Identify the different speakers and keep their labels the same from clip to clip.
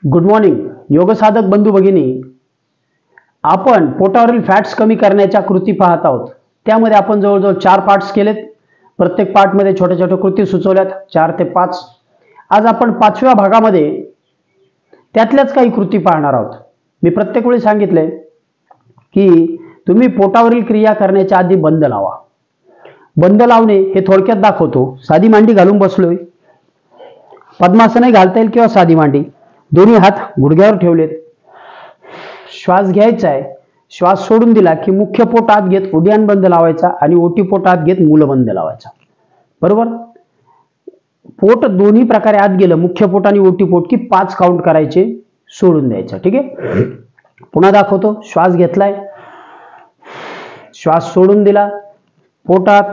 Speaker 1: Good morning योग साधक बंधू भगिनी. आपण पोटावरील फॅट्स कमी करण्याच्या कृती पाहत आहोत. त्यामध्ये आपण जवळजवळ 4 पार्ट्स केलेत. प्रत्येक पार्ट मध्ये छोट्या छोट्या कृती सुचवल्यात 4 ते 5. आज आपण 5व्या भागामध्ये त्यातल्याच काही कृती पाहणार आहोत. मी प्रत्येक वेळी सांगितले की तुम्ही पोटावरील क्रिया करण्याच्या आधी बंद लावा. बंद लावणे हे थोडक्यात दाखवतो. साधी मांडी घालून बसलोय, पद्मासनही घालता येईल किंवा साधी मांडी. दोन्ही हात गुडघ्यावर ठेवलेत. श्वास घ्यायचा आहे. श्वास सोडून दिला की मुख्य पोट आत घेत उड्डाण बंद लावायचा आणि ओटी पोट आत घेत मूलबंद लावायचा. बरोबर. पोट दोन्ही प्रकारे आत गेलं, मुख्य पोट आणि ओटी पोट, की 5 काउंट करायचे, सोडून द्यायचं. ठीक आहे. पुन्हा दाखवतो. श्वास घेतलाय, श्वास सोडून दिला, पोटात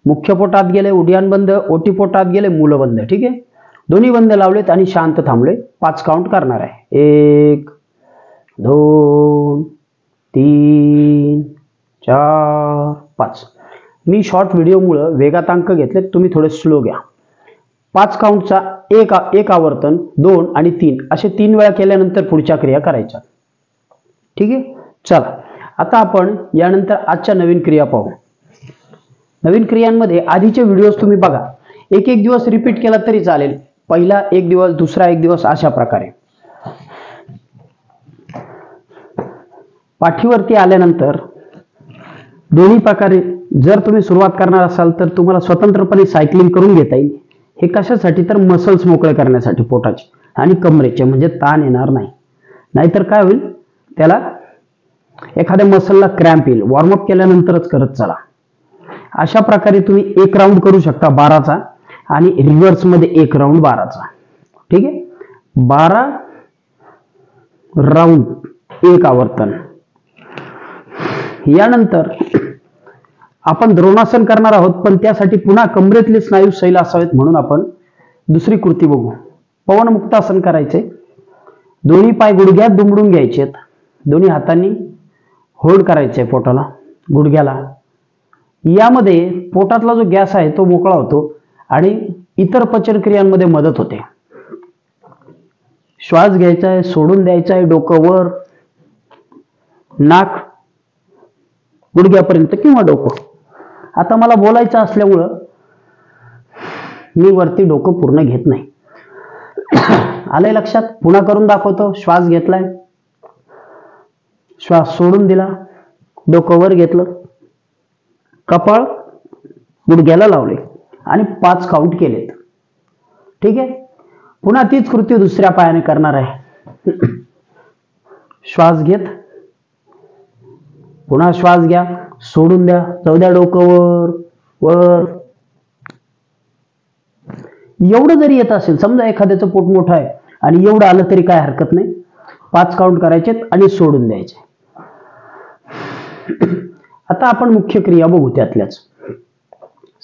Speaker 1: मुख्य पोटात गेले, उड्डाण बंद, ओटी पोटात गेले, मूलबंद. ठीक आहे. दोन्ही बंद लावलेत आणि शांत थांबले. 5 काउंट करणार आहे. 1 2 3 4 5. मी शॉर्ट व्हिडिओमुळे वेगात अंक घेतले, तुम्ही थोडे स्लो घ्या. 5 काउंटचा एक आवर्तन, 2 आणि 3 असे 3 वेळा केल्यानंतर पुढच्या क्रिया करायच्या. ठीक आहे. चला आता आपण यानंतर आजच्या नवीन क्रिया पाहू. नवीन क्रियांमध्ये आधीचे व्हिडिओज तुम्ही बघा. एक दिवस रिपीट केला तरी चालेल. पहिला 1 दिवस, दुसरा 1 दिवस, अशा प्रकारे. पाठीवरती आल्यानंतर दोन्ही प्रकारे जर तुम्ही सुरुवात करणार असाल तर तुम्हाला स्वतंत्रपणे सायकलिंग करून घेता येईल. हे कशासाठी? तर मसल्स मोकळे करण्यासाठी पोटाचे आणि कमरेचे, म्हणजे ताण येणार नाही. नाहीतर काय होईल, त्याला एखाद्या मसलला क्रॅम्प येईल. वॉर्मअप केल्यानंतरच करत चला. अशा प्रकारे तुम्ही 1 राऊंड करू शकता 12चा आणि रिव्हर्स मध्ये 1 राऊंड 12चा. ठीक आहे. 12 राऊंड 1 आवर्तन. यानंतर आपण द्रोणासन करणार आहोत, पण त्यासाठी पुन्हा कमरेतले स्नायू सैल असावेत म्हणून आपण दुसरी कृती बघू. पवन मुक्तासन करायचे. दोन्ही पाय गुडघ्यात दुमडून घ्यायचे. दोन्ही हातांनी होल्ड करायचे पोटाला, गुडघ्याला. यामध्ये पोटातला जो गॅस आहे तो मोकळा होतो आणि इतर पचन क्रियांमध्ये मदत होते. श्वास घ्यायचा आहे, सोडून द्यायचा आहे. डोकं वर, नाक गुडघ्यापर्यंत किंवा डोकं. आता मला बोलायचं असल्यामुळं मी वरती डोकं पूर्ण घेत नाही. आलंय लक्षात? पुन्हा करून दाखवतो. श्वास घेतलाय, श्वास सोडून दिला, डोकं वर घेतलं, कपाळ गुडघ्याला लावले आणि 5 काउंट केलेत. ठीक आहे. पुन्हा तीच कृती दुसऱ्या पायाने करणार आहे. श्वास घेत, पुन्हा श्वास घ्या, सोडून द्या, जाऊ द्या, डोकं वर वर. एवढं जरी येत असेल, समजा एखाद्याचं पोट मोठं आहे आणि एवढं आलं तरी काय हरकत नाही. 5 काउंट करायचे आणि सोडून द्यायचे. आता आपण मुख्य क्रिया बघू. त्यातल्याच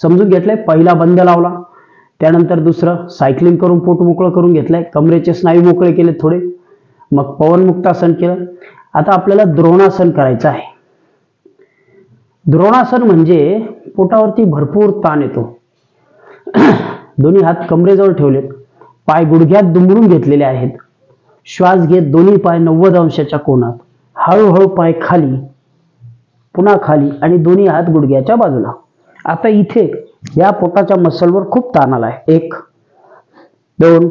Speaker 1: समजून घेतलंय. पहिला बंद लावला, त्यानंतर दुसरं सायकलिंग करून पोट मोकळं करून घेतलंय, कमरेचे स्नायू मोकळे केले थोडे, मग पवन मुक्तासन केलं. आता आपल्याला द्रोणासन करायचं आहे. द्रोणासन म्हणजे पोटावरती भरपूर ताण येतो. दोन्ही हात कमरेजवळ ठेवलेत, पाय गुडघ्यात दुमडून घेतलेले आहेत. श्वास घेत दोन्ही पाय 90 अंशाच्या कोनात, हळूहळू पाय खाली, पुन्हा खाली आणि दोन्ही हात गुडघ्याच्या बाजूला. आता इथे या पोटाच्या मसलवर खूप ताण आलाय. 1 2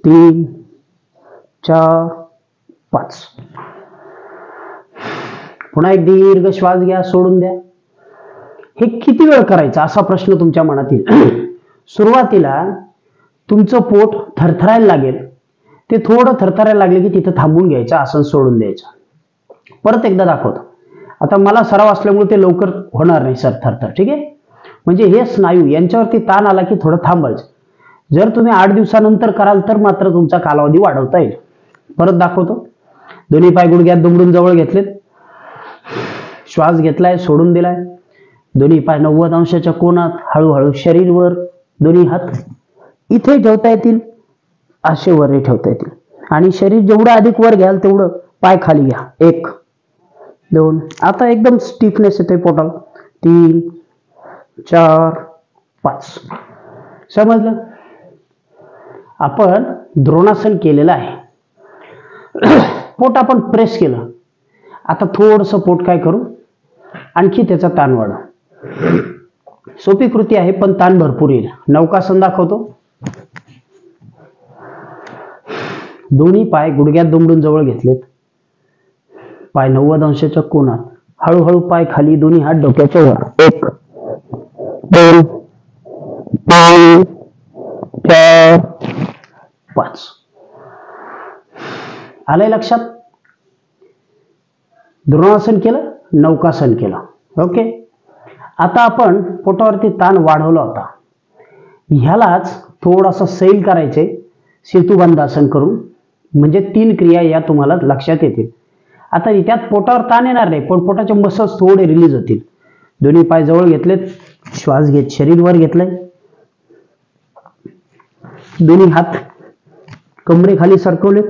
Speaker 1: 3 4 5. पुन्हा एक दीर्घ श्वास घ्या, सोडून द्या. हे किती वेळ करायचं असा प्रश्न तुमच्या मनात येईल. सुरुवातीला तुमचं पोट थरथरायला लागेल. ते थोडं थरथरायला लागले की तिथं थांबून घ्यायचं, आसन सोडून द्यायचं. परत एकदा दाखवतो. आता मला सराव असल्यामुळे ते लवकर होणार नाही सर थरथर. ठीक आहे. म्हणजे हे स्नायू यांच्यावरती ताण आला की थोडं थांबायचं. जर तुम्ही 8 दिवसानंतर कराल तर मात्र तुमचा कालावधी वाढवता येईल. परत दाखवतो. दोन्ही पाय गुडघ्यात दुमडून जवळ घेतलेत, श्वास घेतलाय, सोडून दिलाय, दोन्ही पाय 90 अंशाच्या कोनात, हळूहळू शरीर वर, दोन्ही हात इथे ठेवता येतील, असे वर ठेवता येतील आणि शरीर जेवढं अधिक वर घ्याल तेवढं पाय खाली घ्या. 1 2. आता एकदम स्टिफनेस येते पोटाला. 3 4 5. समजलं? आपण द्रोणासन केलेलं आहे. पोट आपण प्रेस केलं. आता थोडंसं पोट काय करू, आणखी त्याचा ताण वाढव. सोपी कृती आहे पण ताण भरपूर येईल. नौकासन दाखवतो. दोन्ही पाय गुडघ्यात दुमडून जवळ घेतलेत. पाय 90 अंशाच्या कोनात. हळूहळू पाय खाली, दोन्ही हात डोक्याच्या वर. 1 2 3 4 5. आलंय लक्षात? द्रोणासन केलं, नौकासन केलं. ओके. आता आपण पोटावरती ताण वाढवला होता. ह्यालाच थोडासा सैल करायचे सेतुबंधासन करून. म्हणजे 3 क्रिया या तुम्हाला लक्षात येतील. आता त्यात पोटावर ताण येणार नाही, पण पोटाचे मसल्स थोडे रिलीज होतील. दोन्ही पाय जवळ घेतलेत. श्वास घेत शरीर वर घेतलंय. दोन्ही हात कमरेखाली सरकवलेत.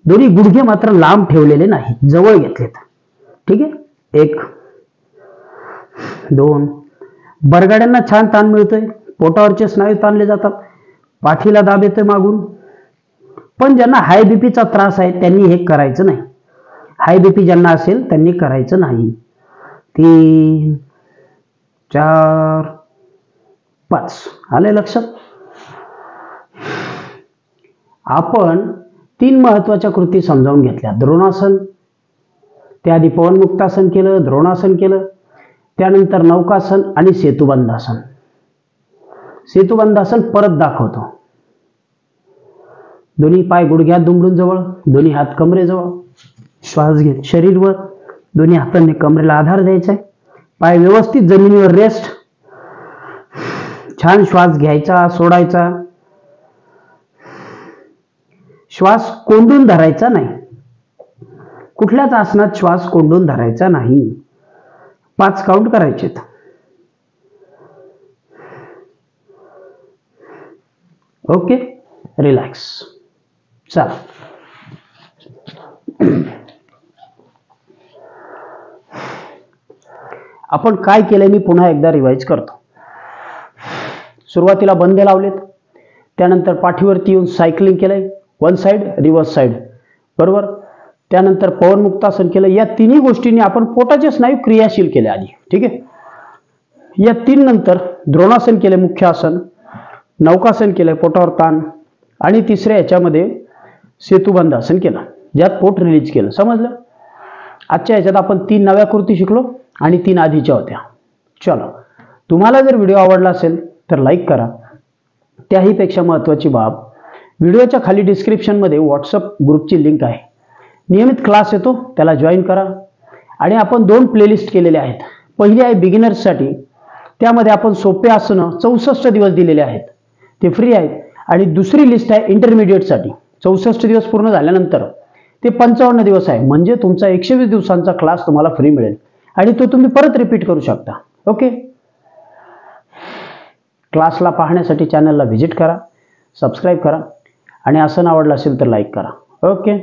Speaker 1: दोन्ही गुडघे मात्र लांब ठेवलेले नाही, जवळ घेतलेत. ठीक आहे. 1 2. बरगाड्यांना छान ताण मिळतोय. पोटावरचे स्नायू ताणले जातात. पाठीला दाब येतोय मागून. पण ज्यांना हाय बीपीचा त्रास आहे त्यांनी हे करायचं नाही. हाय बीपी ज्यांना असेल त्यांनी करायचं नाही. 3 4 5. आले लक्षात? आपण 3 महत्वाच्या कृती समजावून घेतल्या. द्रोणासन, त्याआधी पवनमुक्तासन केलं, द्रोणासन केलं, त्यानंतर नौकासन आणि सेतुबंधासन. सेतुबंधासन परत दाखवतो. दोन्ही पाय गुडघ्यात दुमडून जवळ, दोन्ही हात कमरेजवळ. श्वास घेत शरीर वर. दोन्ही हातांनी कमरेला आधार द्यायचा आहे. पाय व्यवस्थित जमिनीवर रेस्ट. छान श्वास घ्यायचा, सोडायचा. श्वास कोंडून धरायचा नाही. कुठल्याच आसनात श्वास कोंडून धरायचा नाही. 5 काउंट करायचेत. ओके. रिलॅक्स. चला. आपण काय केलंय मी पुन्हा एकदा रिवाइज करतो. सुरुवातीला बंदे लावलेत. त्यानंतर पाठीवरती येऊन सायकलिंग केलंय. 1 साइड रिव्हर्स साइड. बरोबर. त्यानंतर पवनमुक्तासन केलं. या तिन्ही गोष्टींनी आपण पोटाचे स्नायू क्रियाशील केले आधी. ठीक आहे. या 3 नंतर द्रोणासन केले, मुख्य आसन. नौकासन केलंय, पोटावर ताण. आणि तिसऱ्या याच्यामध्ये सेतुबंधासन केलं, ज्यात पोट रिलीज केलं. समजलं? आजच्या याच्यात आपण 3 नव्या कृती शिकलो आणि 3 आधीच्या होत्या. चलो. तुम्हाला जर व्हिडिओ आवडला असेल तर लाईक करा. त्याहीपेक्षा महत्त्वाची बाब, व्हिडिओच्या खाली डिस्क्रिप्शनमध्ये व्हॉट्सअप ग्रुपची लिंक आहे. नियमित क्लास येतो, त्याला जॉईन करा. आणि आपण 2 प्लेलिस्ट केलेले आहेत. पहिली आहे बिगिनर्ससाठी. त्यामध्ये आपण सोपे आसनं 64 दिवस दिलेले आहेत, ते फ्री आहेत. आणि दुसरी लिस्ट आहे इंटरमिडिएटसाठी. 64 दिवस पूर्ण झाल्यानंतर ते 55 दिवस आहे. म्हणजे तुमचा 120 दिवसांचा क्लास तुम्हाला फ्री मिळेल आणि तो तुम्ही परत रिपीट करू शकता. ओके. क्लासला पाहण्यासाठी चॅनलला व्हिजिट करा, सबस्क्राईब करा आणि आसन आवडलं असेल तर लाईक करा. ओके.